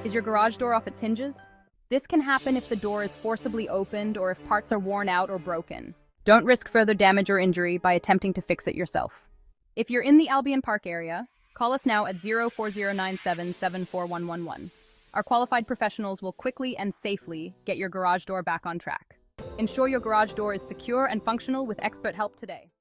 Is your garage door off its hinges? This can happen if the door is forcibly opened or if parts are worn out or broken. Don't risk further damage or injury by attempting to fix it yourself. If you're in the Albion Park area, call us now at 04097741111. Our qualified professionals will quickly and safely get your garage door back on track. Ensure your garage door is secure and functional with expert help today.